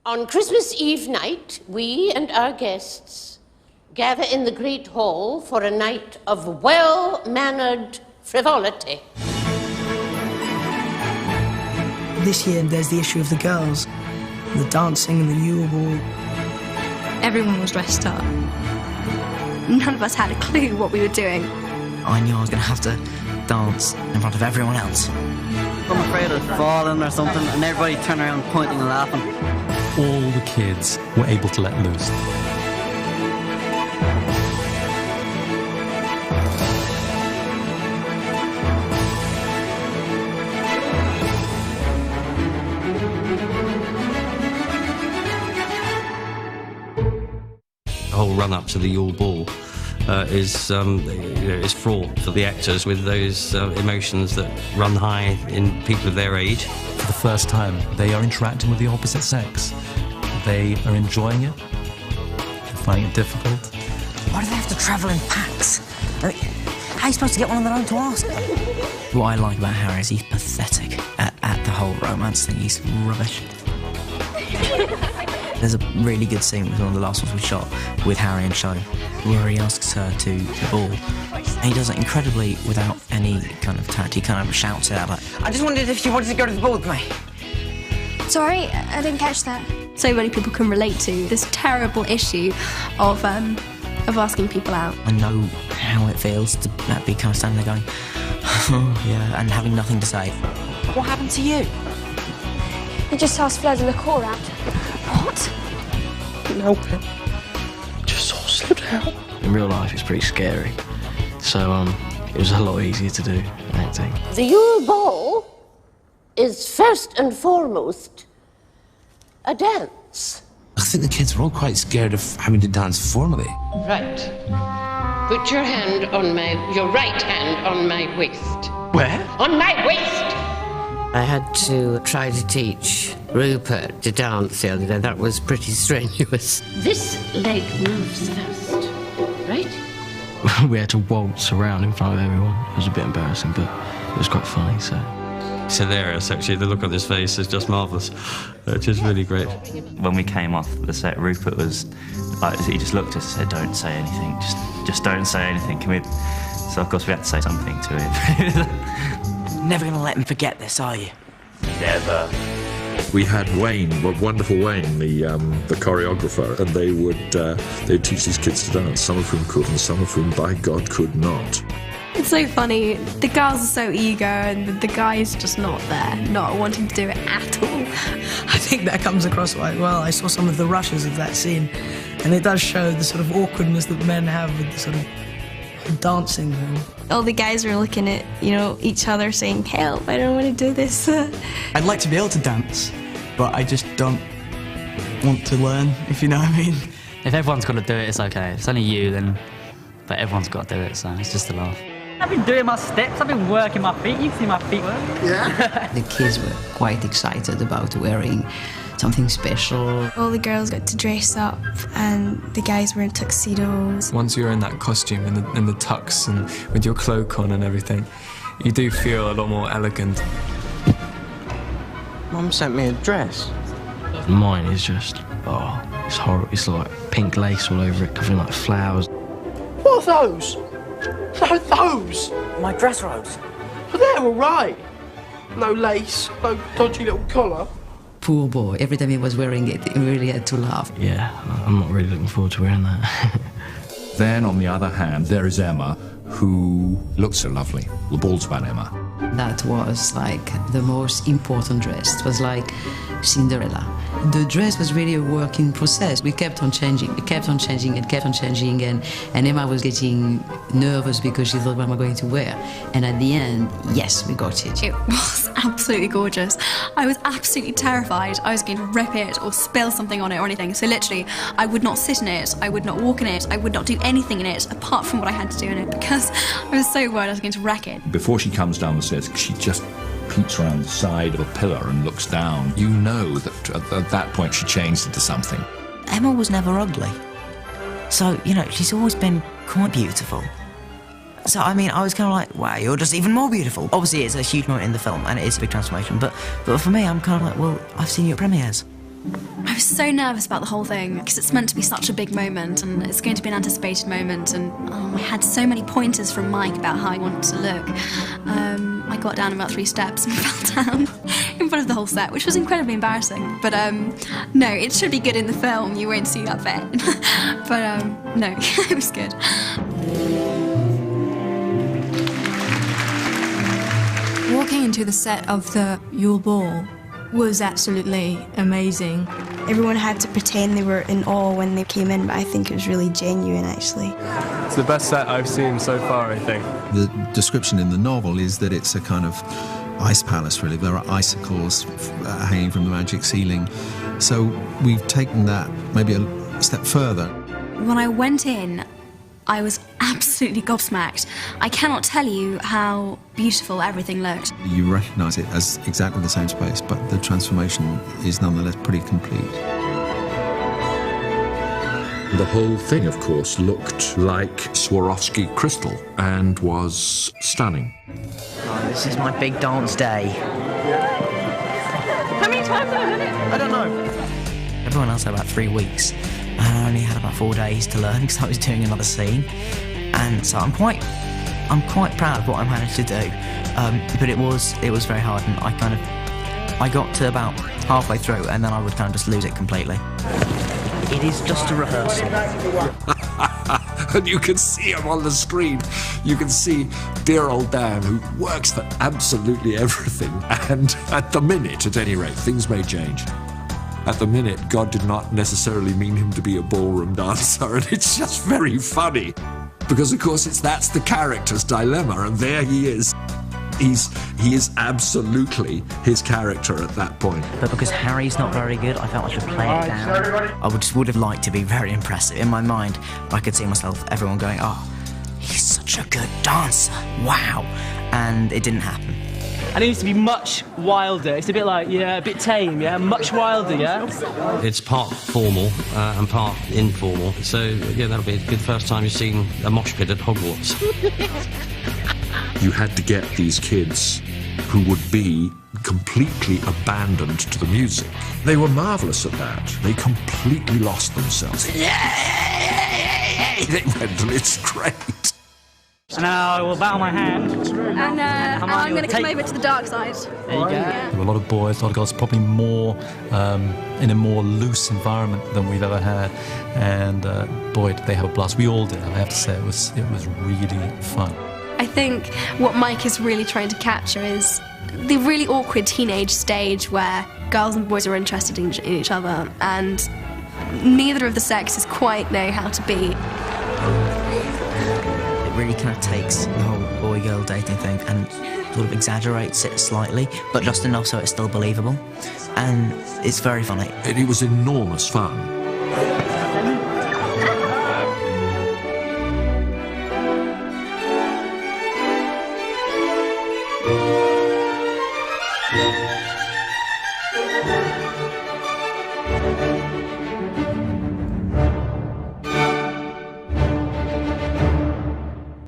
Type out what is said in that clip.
On Christmas Eve night, we and our guests gather in the Great Hall for a night of well-mannered frivolity. This year, there's the issue of the girls, the dancing and the Yule Ball. Everyone was dressed up. None of us had a clue what we were doing. I knew I was going to have to dance in front of everyone else. I'm afraid of falling or something, and everybody turned around pointing and laughing. All the kids were able to let loose. The whole run-up to the Yule Ball is fraught for the actors with those emotions that run high in people of their age. For the first time, they are interacting with the opposite sex. They are enjoying it. They're finding it difficult. Why do they have to travel in packs? I mean, how are you supposed to get one on their own to ask them? What I like about Harry is he's pathetic at the whole romance thing. He's rubbish. There's a really good scene, it was one of the last ones we shot, with Harry and Cho, where he asks her to the ball. And he does it incredibly without any kind of tact. He kind of shouts it out like, I just wondered if you wanted to go to the ball with me. Sorry, I didn't catch that. So many people can relate to this terrible issue of asking people out. I know how it feels to be kind of standing there going, oh, yeah, and having nothing to say. What happened to you? You just asked Flo to look all around. What? Couldn't help it. Just sort of slipped out. In real life, it's pretty scary. So, it was a lot easier to do than acting. The Yule Ball is first and foremost a dance. I think the kids were all quite scared of having to dance formally. Right. Put your right hand on my waist. Where? On my waist! I had to try to teach Rupert to dance the other day. That was pretty strenuous. This leg moves first, right? We had to waltz around in front of everyone. It was a bit embarrassing, but it was quite funny, so... It's hilarious, actually. The look on his face is just marvellous, which is really great. When we came off the set, Rupert was like, he just looked at us and said, don't say anything, just don't say anything. Can we... So, of course, we had to say something to him. Never going to let him forget this, are you? Never. We had Wayne, wonderful Wayne, the choreographer, and they'd teach these kids to dance, some of whom could and some of whom, by God, could not. It's so funny. The girls are so eager and the guy's just not there, not wanting to do it at all. I think that comes across quite well. I saw some of the rushes of that scene, and it does show the sort of awkwardness that men have with the sort of dancing thing. All the guys were looking at, each other saying, help, I don't want to do this. I'd like to be able to dance, but I just don't want to learn, if you know what I mean. If everyone's got to do it, it's okay. If it's only you, then... But everyone's got to do it, so it's just a laugh. I've been doing my steps, I've been working my feet. You see my feet work? Yeah. The kids were quite excited about wearing something special. All the girls got to dress up and the guys were in tuxedos. Once you're in that costume and the tux and with your cloak on and everything, you do feel a lot more elegant. Mum sent me a dress. Mine is just, it's horrible. It's like pink lace all over it, covering like flowers. What are those? No, those! My dress robes. But they're all right. No lace, no dodgy little collar. Poor boy, every time he was wearing it, he really had to laugh. Yeah, I'm not really looking forward to wearing that. Then, on the other hand, there is Emma, who looks so lovely. The ball's about Emma. That was like the most important dress. It was like Cinderella. The dress was really a work in process. We kept on changing, we kept on changing and kept on changing, and Emma was getting nervous because she thought, what am I going to wear? And at the end, yes, we got it. It was absolutely gorgeous. I was absolutely terrified I was going to rip it or spill something on it or anything. So literally, I would not sit in it, I would not walk in it, I would not do anything in it apart from what I had to do in it because I was so worried I was going to wreck it. Before she comes down the stairs, she just peeks around the side of a pillar and looks down. You know that at that point she changed into something. Emma was never ugly. So, she's always been quite beautiful. So, I mean, I was kind of like, wow, you're just even more beautiful. Obviously, it's a huge moment in the film, and it is a big transformation, but for me, I'm kind of like, well, I've seen you at premieres. I was so nervous about the whole thing because it's meant to be such a big moment and it's going to be an anticipated moment, and I had so many pointers from Mike about how I wanted to look. I got down about 3 steps and fell down in front of the whole set, which was incredibly embarrassing. But no, it should be good in the film. You won't see that bit. But no, it was good. Walking into the set of the Yule Ball was absolutely amazing. Everyone had to pretend they were in awe when they came in, but I think it was really genuine, actually. It's the best set I've seen so far, I think. The description in the novel is that it's a kind of ice palace, really. There are icicles hanging from the magic ceiling. So we've taken that maybe a step further. When I went in, I was absolutely gobsmacked. I cannot tell you how beautiful everything looked. You recognise it as exactly the same space, but the transformation is nonetheless pretty complete. The whole thing, of course, looked like Swarovski crystal and was stunning. Oh, this is my big dance day. How many times have I done it? I don't know. Everyone else had about 3 weeks. I only had about 4 days to learn because I was doing another scene, and so I'm quite proud of what I managed to do. But it was very hard, and I got to about halfway through, and then I would kind of just lose it completely. It is just a rehearsal. And you can see him on the screen. You can see dear old Dan, who works for absolutely everything. And at the minute, at any rate, things may change. At the minute, God did not necessarily mean him to be a ballroom dancer, and it's just very funny. Because, of course, that's the character's dilemma, and there he is. He is absolutely his character at that point. But because Harry's not very good, I felt I should play it down. I would have liked to be very impressive. In my mind, I could see myself, everyone going, oh, he's such a good dancer, wow. And it didn't happen. And it needs to be much wilder. It's a bit like, yeah, a bit tame, yeah? Much wilder, yeah? It's part formal and part informal. So, yeah, that'll be a good first time you've seen a mosh pit at Hogwarts. You had to get these kids who would be completely abandoned to the music. They were marvellous at that. They completely lost themselves. They went, it's great. So now I will bow my hand. And I'm going to come over to the dark side. There you go. There were a lot of boys, a lot of girls, probably more in a more loose environment than we've ever had. And boy, did they have a blast. We all did. I have to say, it was really fun. I think what Mike is really trying to capture is the really awkward teenage stage where girls and boys are interested in each other, and neither of the sexes quite know how to be. It really kind of takes the whole boy-girl dating thing and sort of exaggerates it slightly, but just enough so it's still believable. And it's very funny. It was enormous fun. Yeah.